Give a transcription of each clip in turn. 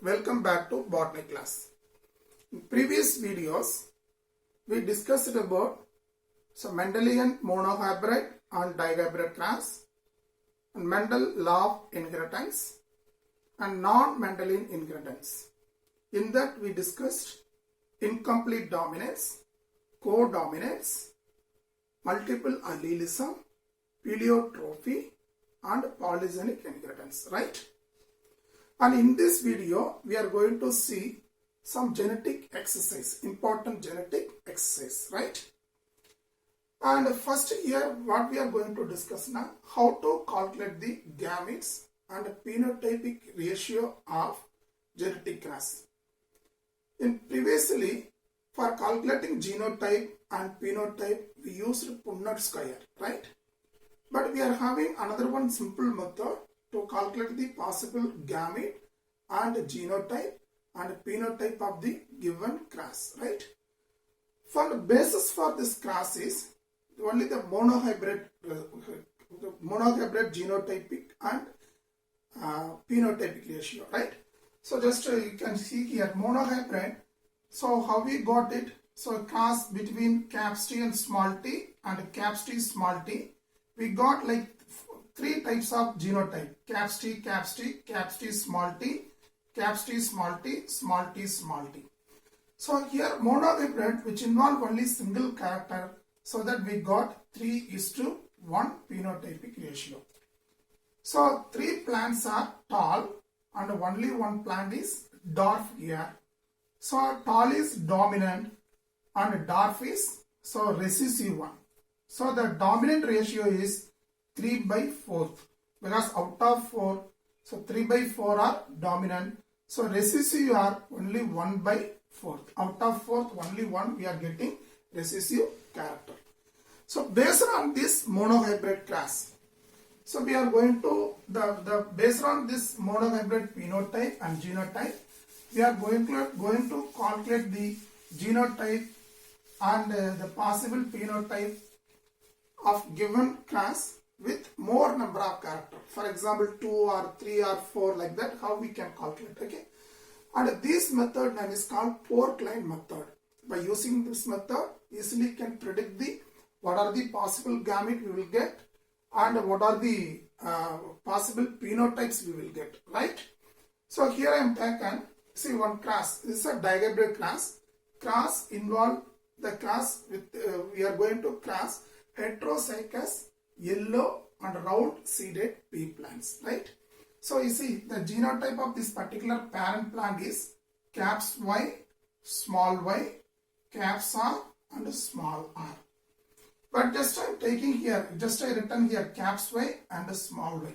Welcome back to botany class. In previous videos, we discussed about Mendelian monohybrid and dihybrid class and Mendel law of inheritance and non-Mendelian inheritance. In that we discussed incomplete dominance, codominance, multiple allelism, pleiotropy and polygenic inheritance, right? And in this video, we are going to see some genetic exercise, important genetic exercise, right? And first here, what we are going to discuss now, how to calculate the gametes and phenotypic ratio of genetic class. In previously, for calculating genotype and phenotype, we used Punnett square, right? But we are having another one simple method to calculate the possible gamete and genotype and phenotype of the given class, right? For the basis for this class is only the monohybrid genotypic and phenotypic ratio, right? So just you can see here monohybrid. So how we got it? So class between caps T and small t and caps T small t. We got like three types of genotype: caps T, caps T, caps T small t, caps T small t, small t small t. So here monohybrid, which involve only single character, so that we got 3:1 phenotypic ratio. So three plants are tall and only one plant is dwarf here. So tall is dominant and dwarf is recessive one. So the dominant ratio is 3/4 because out of 4, so 3/4 are dominant. So recessive are only 1/4. Out of 4, only 1 we are getting recessive character. So based on this monohybrid class, so we are going to based on this monohybrid phenotype and genotype, we are going to calculate the genotype and the possible phenotype of given class with more number of characters. For example, 2 or 3 or 4, like that, how we can calculate, okay? And this method name is called Pork-Line method. By using this method, easily can predict what are the possible gamete we will get and what are the possible phenotypes we will get, right? So here I am taken, see one class. This is a dihybrid class. Class involve the class with, we are going to class heterozygous yellow and round seeded pea plants, right? So you see the genotype of this particular parent plant is caps Y, small y, caps R and small r. But just I am taking here, just I written here caps Y and small y.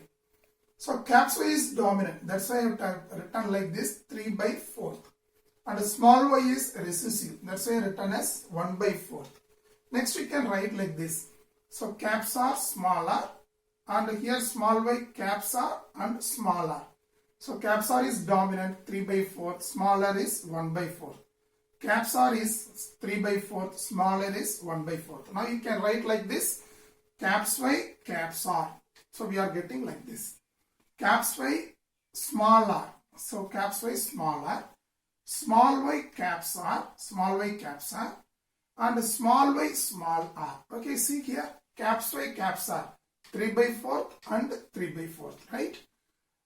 So caps Y is dominant, that's why I have written like this 3/4. And small y is recessive, that's why I written as 1/4. Next we can write like this. So caps are smaller and here small y caps are and smaller. So caps R is dominant 3/4, smaller is 1/4. Caps R is 3/4, smaller is 1/4. Now you can write like this: caps Y, caps R. So we are getting like this. Caps Y smaller. So caps Y smaller. Small y caps R, small y caps R, and small y small r. Okay, see here, caps Y caps R 3/4 and 3/4, right?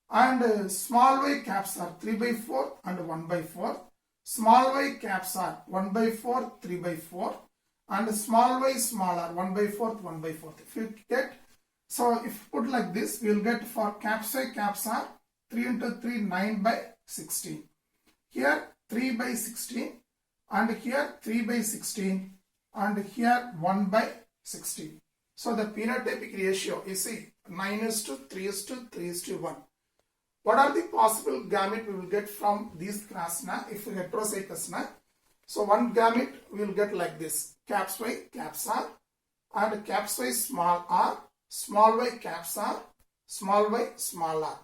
And small y caps R 3/4 and 1/4. Small y caps R 1/4, 3/4, and small y smaller 1/4, 1/4. If you get, so if put like this, we will get for caps Y caps R 3 into 3, 9/16. Here 3/16 and here 3/16 and here 1/16. So the phenotypic ratio, you see 9:3:3:1. What are the possible gamete we will get from these class now if heterozygous now? So one gamete we will get like this: caps Y caps R and caps Y small r, small y caps R, small y small r.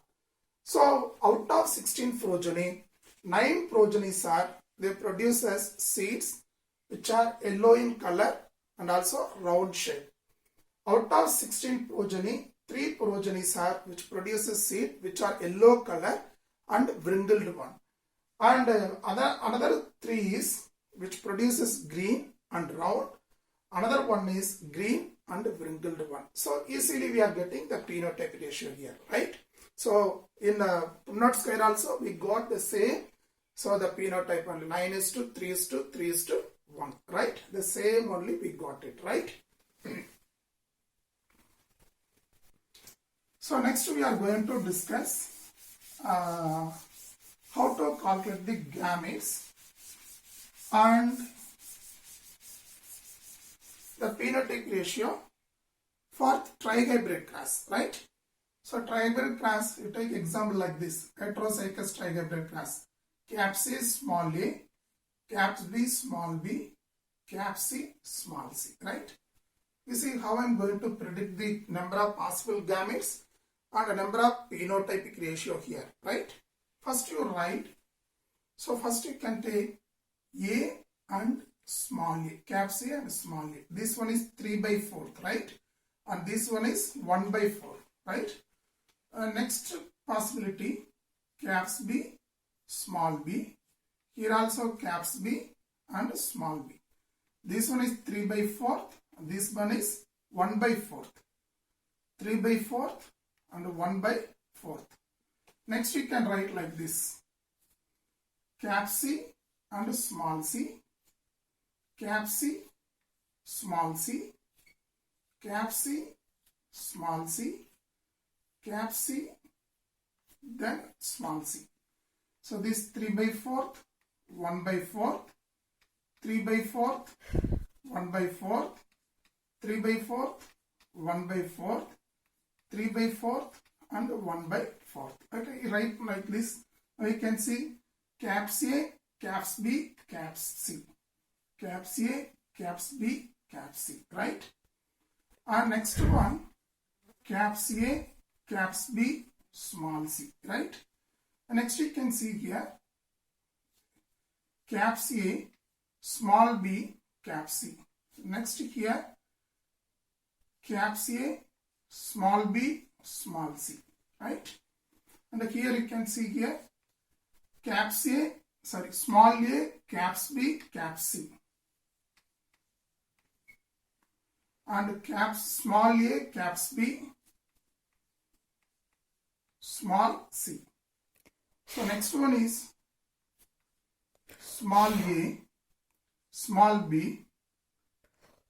So out of 16 progeny, 9 progenies are, they produce as seeds which are yellow in color and also round shape. Out of 16 progeny, 3 progenies are which produces seed which are yellow color and brindled one. And another 3 is which produces green and round. Another one is green and wrinkled one. So easily we are getting the phenotypic ratio here, right? So in Punnett square also we got the same. So the phenotype only 9:3:3:1, right? The same only we got it, right? So next we are going to discuss how to calculate the gametes and the phenotypic ratio for trihybrid cross, right? So trihybrid cross, you take example like this, heterozygous trihybrid cross. Caps A small a, caps B small b, caps C small c, right? You see how I am going to predict the number of possible gametes and the number of phenotypic ratio here, right? First you write, so first you can take A and small a, caps A and small a. This one is 3/4, right? And this one is 1/4, right? Next possibility, caps B, small b. Here also caps B and small b. This one is 3/4. This one is 1/4. 3/4 and 1/4. Next you can write like this. Cap C and small c. Cap C, small c. Cap C, small c. Cap C, then small c. So this 3/4, 1/4, 3/4, 1/4, 3/4, 1/4, 3/4 and 1/4. Okay, write like this. We can see caps A, caps B, caps C. Caps A, caps B, caps C, right? And next one, caps A, caps B, small c, right? And next you can see here, caps A, small b, caps C. Next here, caps A, small b, small c, right? And here you can see here, caps A, small a, caps B, caps C. And caps small a, caps B, small c. So next one is small a, small b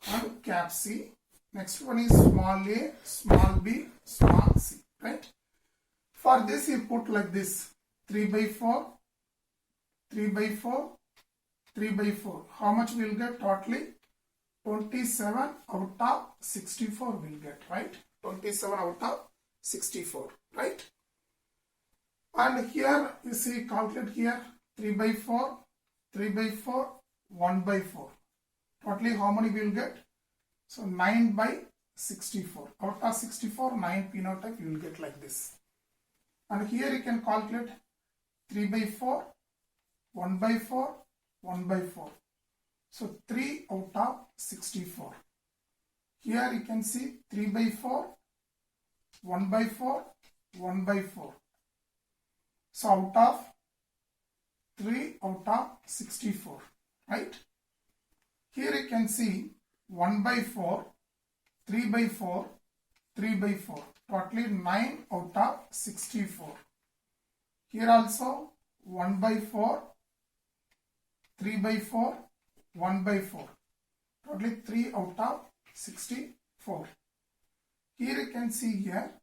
and cap C. Next one is small a, small b, small c, right? For this you put like this, 3/4, 3/4, 3/4. How much we will get totally? 27 out of 64 will get, right? 27 out of 64, right? And here you see, calculate here, 3/4, 3/4, 1/4. Totally how many we will get? So 9/64. Out of 64, 9 phenotype you will get like this. And here you can calculate 3/4, 1/4, 1/4. So 3 out of 64. Here you can see 3/4, 1/4, 1/4. So out of 3 out of 64, right? Here you can see 1/4, 3/4, 3/4. Totally 9 out of 64. Here also 1/4, 3/4, 1/4. Totally 3 out of 64. Here you can see here,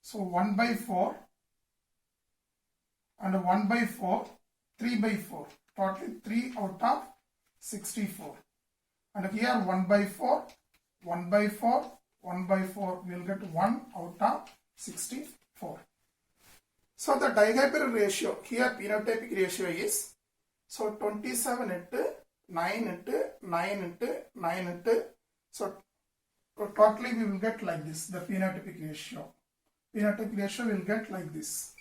so 1/4 and 1/4, 3/4. Totally 3 out of 64. And here 1/4, 1/4, 1/4. We will get 1 out of 64. So the dihybrid ratio, here phenotypic ratio is, so 27 into 9 into 9 into 9 into, so totally we will get like this, the phenotypic ratio. Phenotypic ratio will get like this.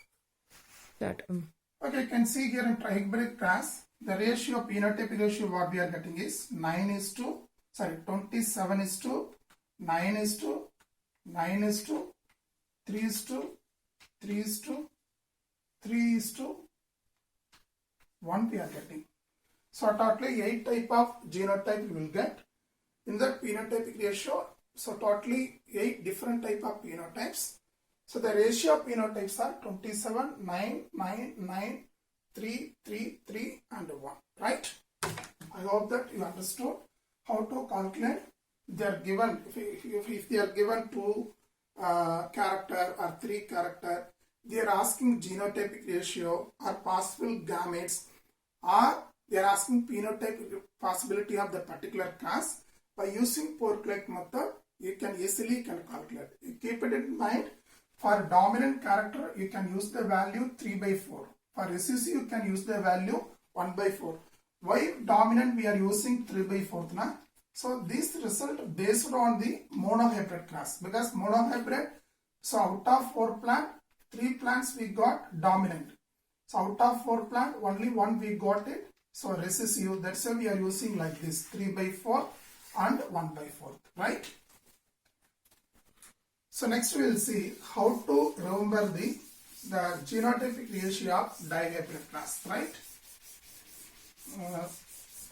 Okay, you can see here in trihybrid cross, the ratio, phenotypic ratio what we are getting is 27 is to 9 is to 9 is to 3 is to 3 is to 3 is to 1 we are getting. So totally 8 type of genotype we will get in the phenotypic ratio. So totally 8 different type of phenotypes. So the ratio of phenotypes are 27, 9, 9, 9, 3, 3, 3 and 1. Right? I hope that you understood how to calculate. They are given, if they are given 2 character or 3 character, they are asking genotypic ratio or possible gametes, or they are asking phenotypic possibility of the particular class. By using Poor-Claude method, you can easily calculate. You keep it in mind. For dominant character, you can use the value 3/4. For recessive, you can use the value 1/4. Why dominant we are using 3/4 na? So this result based on the monohybrid class, because monohybrid, so out of 4 plant, 3 plants we got dominant. So out of 4 plant, only 1 we got it. So recessive, that's why we are using like this 3/4 and 1/4, right? So next we will see how to remember the genotypic ratio of dihybrid class, right? I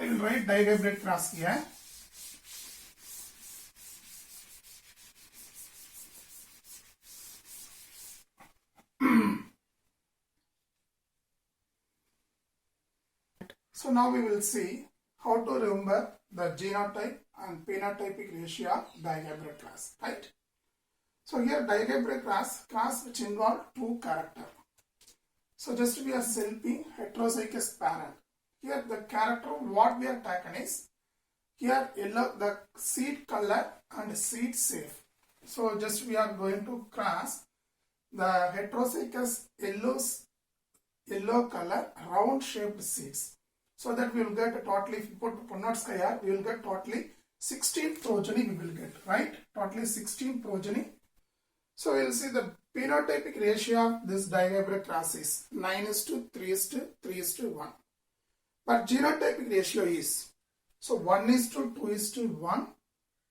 will write dihybrid class here. So now we will see how to remember the genotype and phenotypic ratio of dihybrid class, right? So here dihybrid class which involve 2 character. So just we are selfing heterozygous parent. Here the character what we are taken is, here yellow, the seed color and seed safe. So just we are going to cross the heterozygous yellow color round shaped seeds. So that we will get totally, if you put Punnett here, we will get totally 16 progeny we will get, right? Totally 16 progeny. So we will see the phenotypic ratio of this dihybrid class is 9:3:3:1. But genotypic ratio is, so 1:2:1,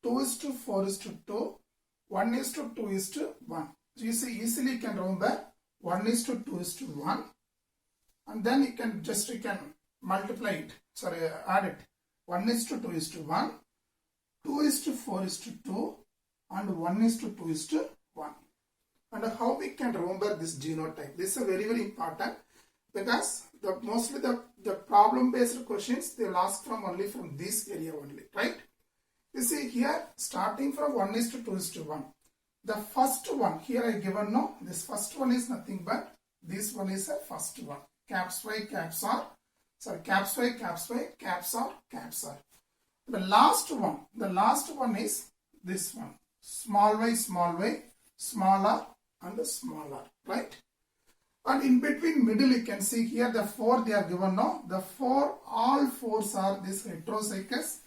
2:4:2, 1:2:1. So you see easily you can remember 1:2:1, and then you can multiply it, add it. 1:2:1, 2:4:2, and 1:2:1. And how we can remember this genotype? This is very, very important, because mostly the problem based questions they will ask only from this area only, right? You see here starting from 1:2:1. The first one here I given no. This first one is nothing but this one is a first one. Caps Y, caps R. Sorry, caps Y, caps Y, caps R, caps R. The last one is this one. Small y, small r, and small r, right? And in between middle you can see here the 4 they are given now. The 4, all 4s are this heterozygous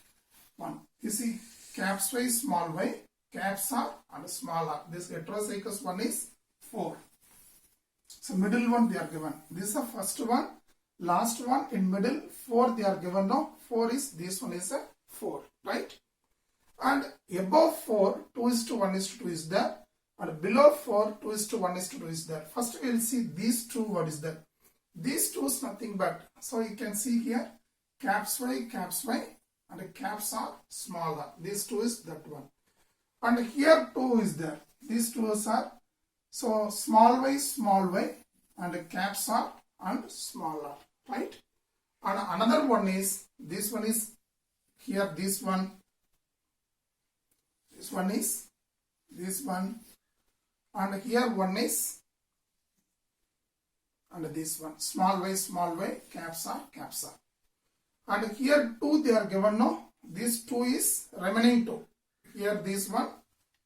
one. You see caps Y, small y, caps R and small r. This heterozygous one is 4. So middle one they are given. This is the first one. Last one in middle 4 they are given now. 4 is, this one is a 4, right? And above 4 2:1:2 is there, and below 4 2:1:2 is there. First we will see these two, what is there. These two is nothing but, so you can see here caps Y, and caps R, small r. These two is that one. And here 2 is there. These two are, so small y, and caps R and small r, right? And another one is, this one is here, this one is this one, and here one is, and this one, small y, caps R. And here 2 they are given now. This 2 is remaining 2. Here this one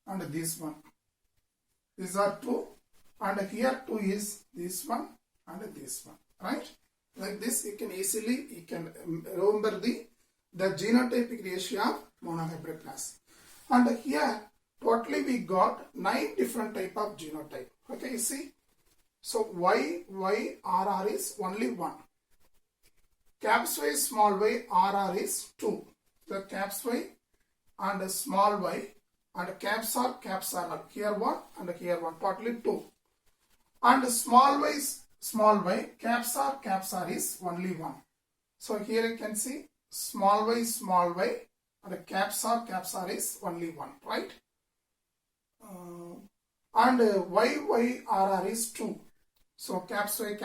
and this one. These are 2, and here 2 is this one and this one, right? Like this you can easily remember the genotypic ratio of monohybrid class. And here totally we got 9 different type of genotype. Okay, you see. So YYRR is only 1. Caps Y, small y, RR is 2. The caps Y and small y and caps R, here 1 and here 1, totally 2. and small y, caps r is only 1. So here you can see small y, and caps r is only 1, right? And y, is 2. So caps y,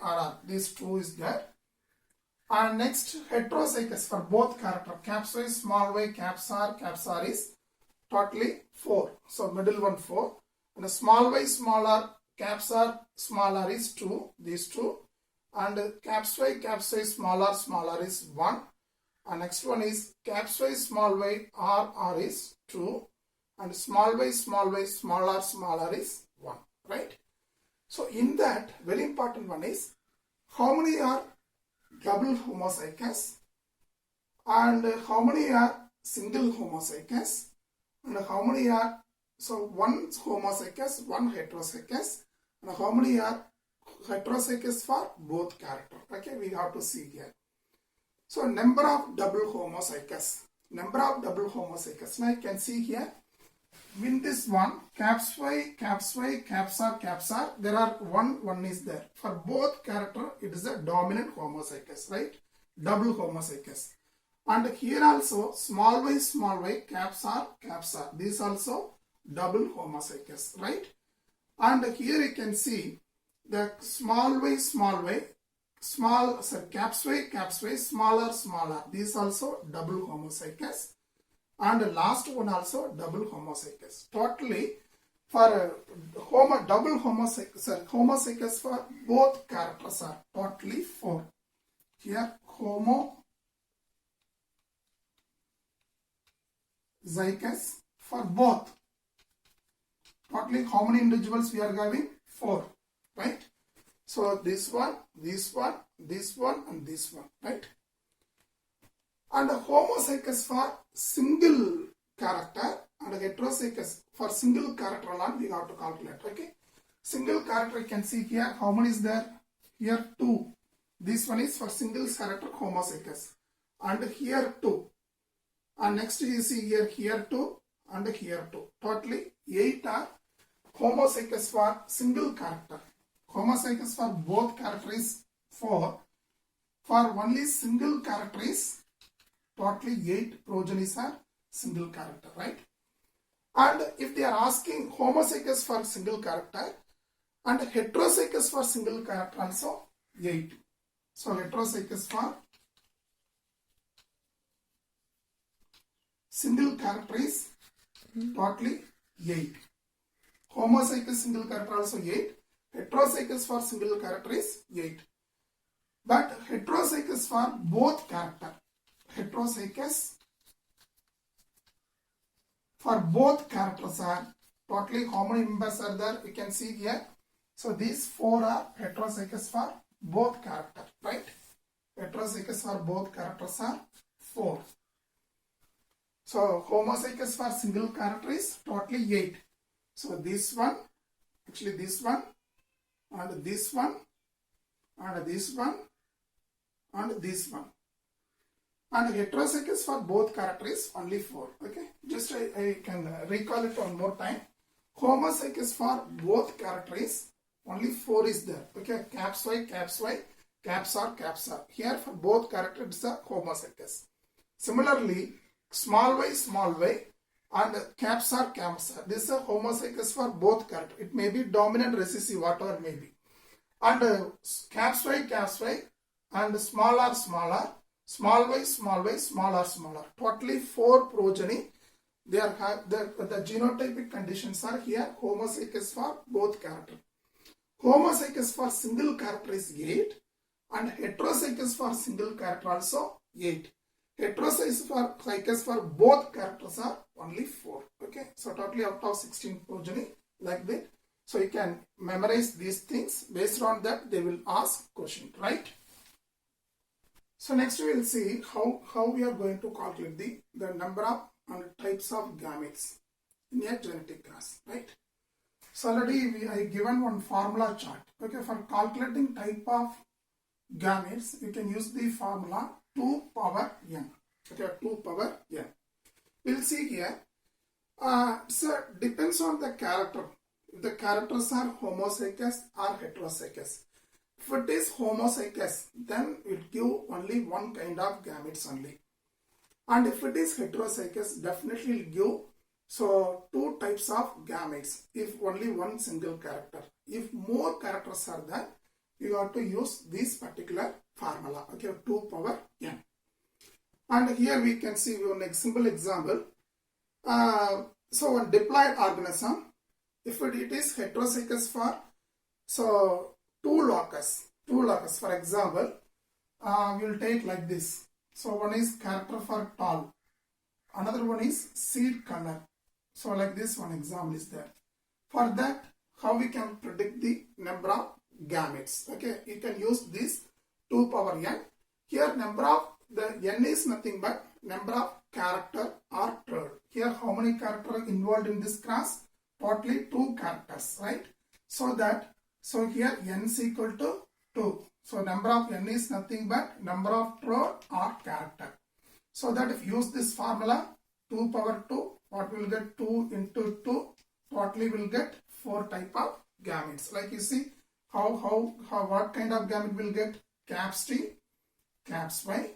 r, this 2 is there. And next, heterozygous for both character, caps y, caps r is totally 4. So middle one 4. And small y, r, caps r is 2, these 2. And caps y, small r is 1. And next one is caps y, r is 2. And small y, small r is 1, right? So in that, very important one is how many are double homozygous and how many are single homozygous and how many are, so one homozygous, one heterozygous, and how many are heterozygous for both character. Okay, we have to see here. So number of double homozygous. Now you can see here. In this one, caps y, caps r, there are one is there. For both character, it is a dominant homozygous, right? Double homozygous. And here also, small y, caps r, this also double homozygous, right? And here you can see the caps y, small r, this also double homozygous. And the last one also double homozygous. Totally for double homozygous for both characters are totally 4. Here homozygous for both. Totally how many individuals we are having? 4, right? So this one, and this one, right? And homozygous for single character and heterozygous for single character alone we have to calculate. Okay, single character you can see here how many is there? Here 2. This one is for single character homozygous, and here 2. And next you see here 2 and here 2. Totally 8 are homozygous for single character. Homozygous for both character is 4. For only single character is totally 8 progenies are single character, right? And if they are asking homozygous for single character and heterozygous for single character also 8. So heterozygous for single character is totally 8. Homozygous single character also 8. Heterozygous for single character is 8. But heterozygous for both character. Heterozygous for both characters are totally how many members are there? You can see here. So these 4 are heterozygous for both characters, right? Heterozygous for both characters are 4. So homozygous for single character is totally 8. So this one, actually this one, and this one, and this one, and this one. And heterozygous for both characters only 4. Okay, just I can recall it one more time. Homozygous for both characters only 4 is there. Okay, caps y, caps r. Here for both characters it's a homozygous. Similarly, small y, and caps r. This is a homozygous for both characters. It may be dominant, recessive, whatever may be. And caps y, and small r, small y, totally 4 progeny. They are the genotypic conditions are here homozygous for both character. Homozygous for single character is 8 and heterozygous for single character also 8. Heterozygous for both characters are only 4. Okay, so totally out of 16 progeny like that. So you can memorize these things. Based on that they will ask question, right? So next we will see how we are going to calculate the number of and types of gametes in a genetic class, right? So already I given one formula chart. Okay, for calculating type of gametes, you can use the formula 2 power n. Okay, 2 power n. We'll see here. So depends on the character. if the characters are homozygous or heterozygous. If it is homozygous, then it give only one kind of gametes only. And if it is heterozygous, definitely it give so two types of gametes if only one single character. If more characters are there, you have to use this particular formula. Okay, 2 power n. And here we can see one simple example. So one diploid organism, if it is heterozygous for so two locus, for example, we will take like this. So one is character for tall, another one is seed color. So like this one example is there. For that, how we can predict the number of gametes? Okay, you can use this 2 power n. Here number of the n is nothing but number of character or trait. Here how many characters involved in this class? Totally 2 characters, right? So here n is equal to 2. So number of n is nothing but number of trait or character. So that if you use this formula 2 power 2, what will get 2 into 2? Totally will get 4 type of gametes. Like you see what kind of gamete will get? Caps T, caps Y,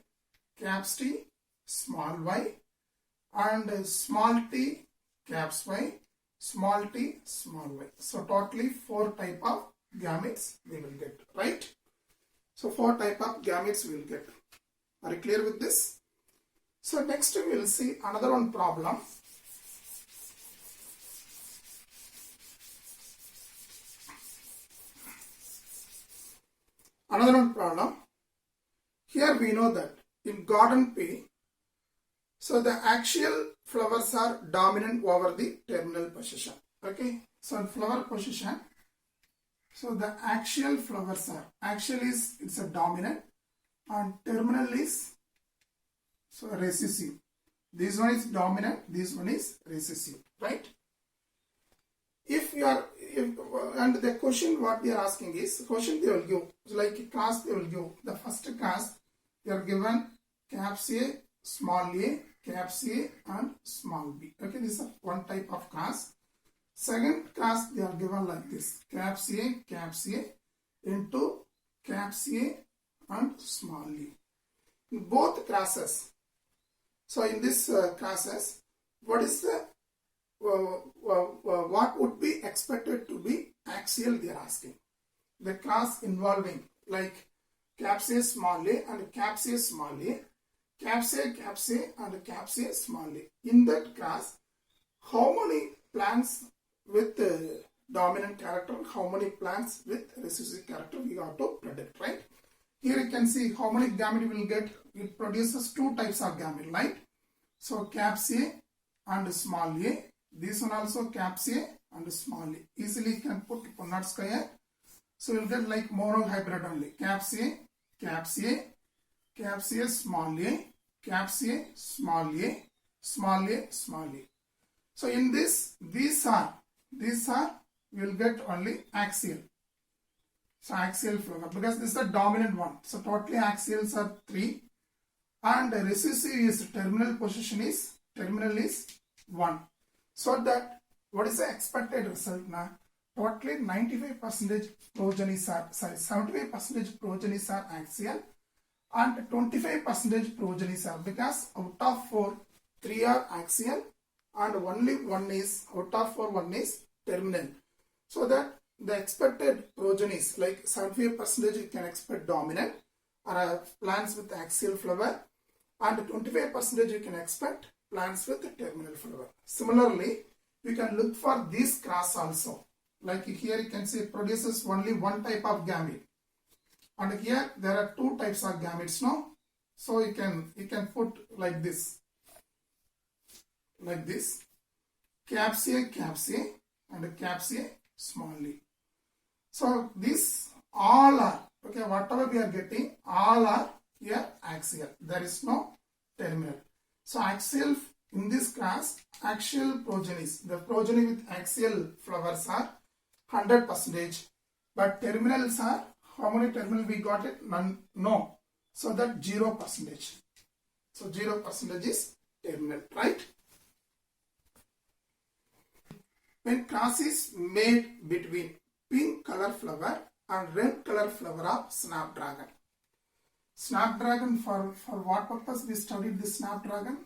caps T, small y, and small t, caps Y, small t, small y. So totally 4 type of gametes we will get, right? So 4 type of gametes we will get. Are you clear with this? So next we will see another one problem. Another one problem. Here we know that in garden P, so the axial flowers are dominant over the terminal position. Okay, so in flower position, so the axial flowers are, axial is it's a dominant and terminal is so recessive. This one is dominant, this one is recessive, right? And the question what they are asking is, question they will give, like a class they will give. The first class they are given caps A, small a, caps A and small b. Okay, this is one type of class. Second class they are given like this, caps A into caps A and small e. In both classes, so in this classes, what is the what would be expected to be axial they are asking. The class involving like caps A small a and caps A small a, caps A and caps A small a. In that class, how many plants with dominant character, how many plants with recessive character we have to predict, right? Here you can see how many gamete we will get. It produces 2 types of gamete, right? So caps A and small a. This one also caps A and small a. Easily you can put Punnett square. So you will get like monohybrid only. Caps A, caps A, caps A, small a, caps A, small a, small a, small a. So in this, these are we will get only axial. So axial flower because this is the dominant one. So totally axials are 3 and recessive is terminal position is 1. So that what is the expected result now? Totally 95% progenies are 75% progenies are axial and 25% progenies are, because out of 4, 3 are axial and only 1 is, out of 4, 1 is terminal. So that the expected progenies like 75% you can expect dominant or plants with axial flower and 25% you can expect plants with terminal flower. Similarly, we can look for this cross also. Like here you can see it produces only 1 type of gamete. And here there are 2 types of gametes now. So you can put like this. Like this. Caps A and caps A small e. So these all are, okay, whatever we are getting, all are here axial. There is no terminal. So axial, in this class, axial progenies, the progeny with axial flowers are 100%. But terminals are, how many terminal we got it? None, no. So that 0%. So 0% is terminal, right? when cross is made between pink color flower and red color flower of snapdragon. Snapdragon, for what purpose we studied this snapdragon?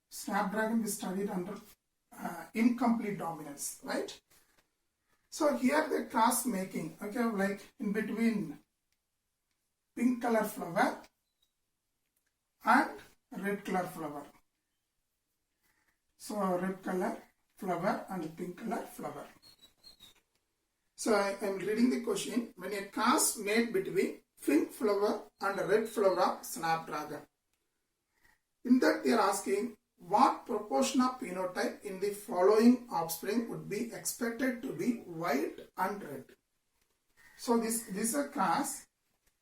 Snapdragon we studied under incomplete dominance, right? So here the cross making, okay, like in between pink color flower and red color flower. So red color flower and pink color flower. So I am reading the question. When a cross made between pink flower and red flower of snapdragon. In that they are asking what proportion of phenotype in the following offspring would be expected to be white and red. So this is a cross,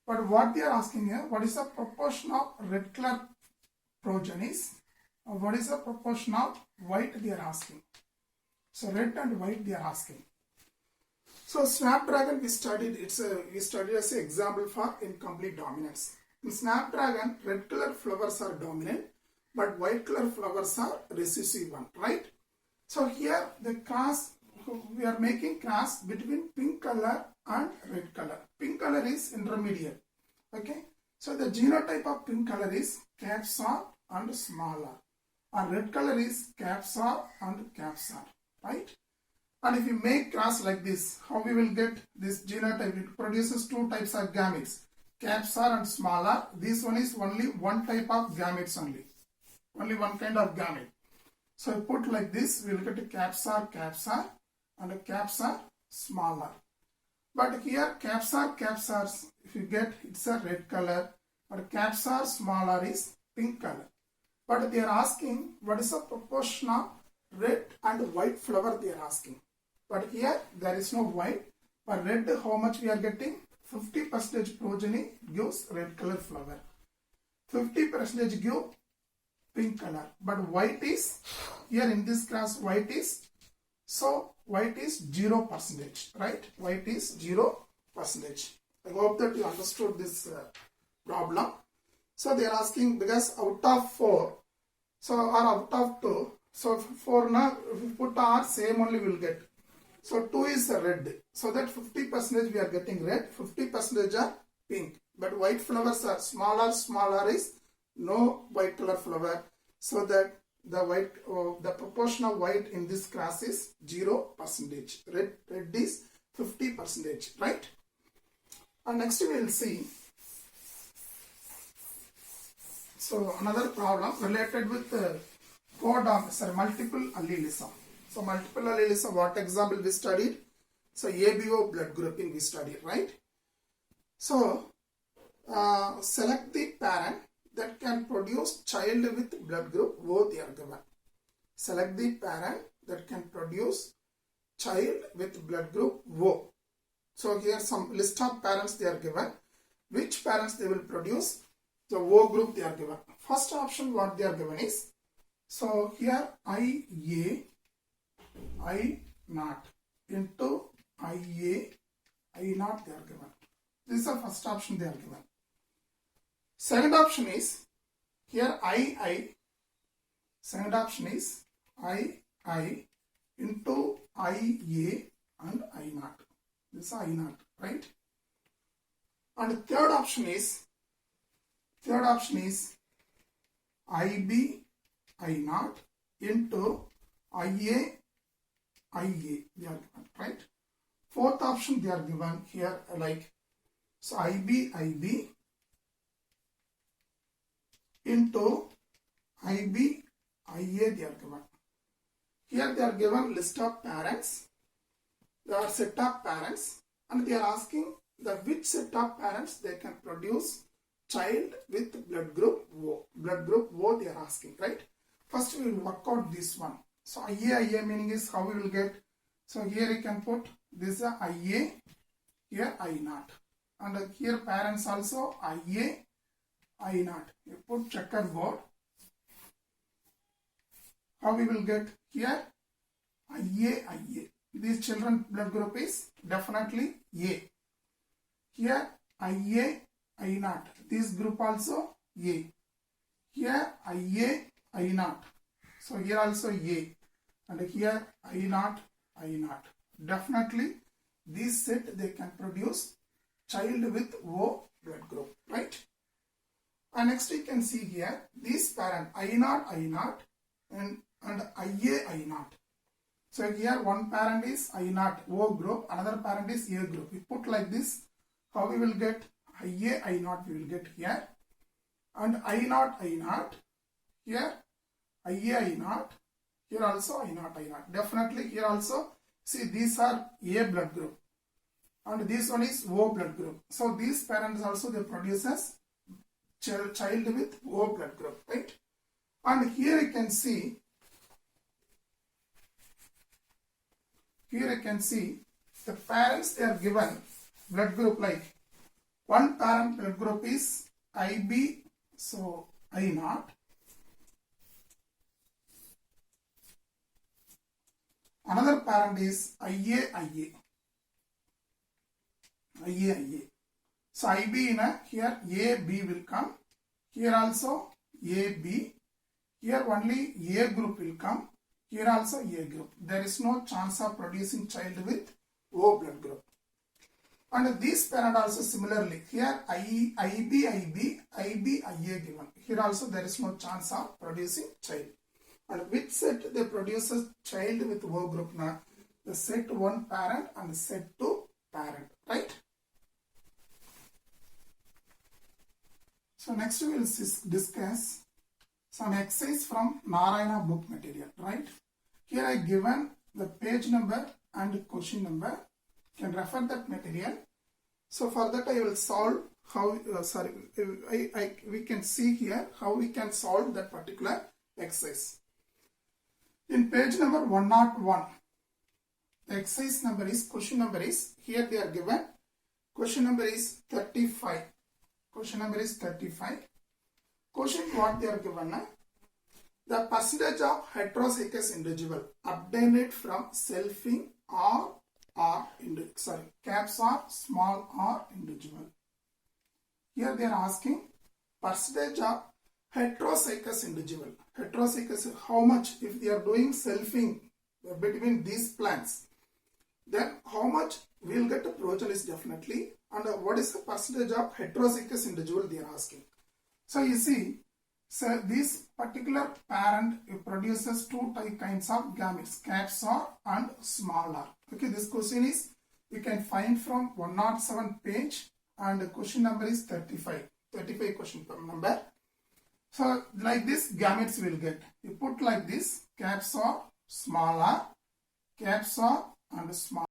but what they are asking here, what is the proportion of red color progenies or what is the proportion of white they are asking. So red and white they are asking. So snapdragon we studied, we studied as an example for incomplete dominance. In snapdragon, red color flowers are dominant, but white color flowers are recessive one, right? So here the cross, we are making cross between pink color and red color. Pink color is intermediate, okay? So the genotype of pink color is caps R and small r, and red color is caps R and caps R, right? And if you make cross like this, how we will get this genotype? It produces two types of gametes, caps R and small r. This one is only one type of gametes only one kind of gamete. So I put like this, we will get a caps R, and a caps R, small r. But here caps R, if you get, it's a red color, but caps R, small r is pink color. But they are asking what is the proportion of red and white flower they are asking. But here there is no white, but red how much we are getting? 50% progeny gives red color flower. 50% give pink color, but white is, here in this class white is, so white is 0%, right? White is 0%. I hope that you understood this problem. So they are asking because out of 4, so or out of 2, so 4 now if we put R, same only we will get. So 2 is red, so that 50% we are getting red, 50% are pink, but white flowers are smaller is no white color flower, so that the white the proportion of white in this class is 0%. Red is 50%, right? And next we will see. So another problem related with multiple allelism. So multiple allelism, what example we studied? So ABO blood grouping we studied, right? So select the parent that can produce child with blood group O they are given. Select the parent that can produce child with blood group O. So here some list of parents they are given. Which parents they will produce? The O group they are given. First option what they are given is, so here IA, I naught into IA, I naught they are given. This is the first option they are given. Second option is, here II, second option is II into IA and I naught. This is I naught, right? And third option is IB, I naught into IA, they are given, right? Fourth option they are given here like, so IB into IB, IA they are given. Here they are given list of parents, there are set of parents, and they are asking the which set of parents they can produce child with blood group O. Blood group O they are asking, right? First we will work out this one. So IA meaning is how we will get. So here you can put this IA, here I naught, and here parents also IA, I naught. You put checkerboard. How we will get here? IA. These children blood group is definitely A. Here IA, I naught. This group also A. Here IA, I naught. So here also A. and here I naught, I naught. Definitely these set they can produce child with O blood group, right? And next you can see here this parent I naught and IA I naught. So here one parent is I naught O group, another parent is A group. We put like this, how we will get IA I naught we will get here, and I naught here, IA I naught, here also I naught. Definitely here also see these are A blood group and this one is O blood group. So these parents also they produces child with O blood group, right? And here you can see the parents they are given blood group like one parent blood group is IB, so I naught. Another parent is IA. So IB in here AB will come. Here also AB. Here only A group will come. Here also A group. There is no chance of producing child with O blood group. And this parent also similarly. Here IB, IA given. Here also there is no chance of producing child. And which set they produce a child with O group now? The set 1 parent and set 2 parent, right? So next we will discuss some exercise from Narayana book material, right? Here I given the page number and question number. You can refer that material. So for that I will solve how, we can see here how we can solve that particular exercise. In page number 101, the exercise number is, question number is, here they are given, question number is 35. Question number is 35. Question what they are given, the percentage of heterozygous individual obtained from selfing caps or small r individual. Here they are asking percentage of heterozygous individual. Heterozygous, how much if they are doing selfing between these plants, then how much we will get a progeny definitely, and what is the percentage of heterozygous individual they are asking. So you see, so this particular parent produces two kinds of gametes, caps r and small r. Okay, this question is you can find from 107 page and the question number is 35 question number. So like this gametes will get, you put like this, caps r, small r, caps r and small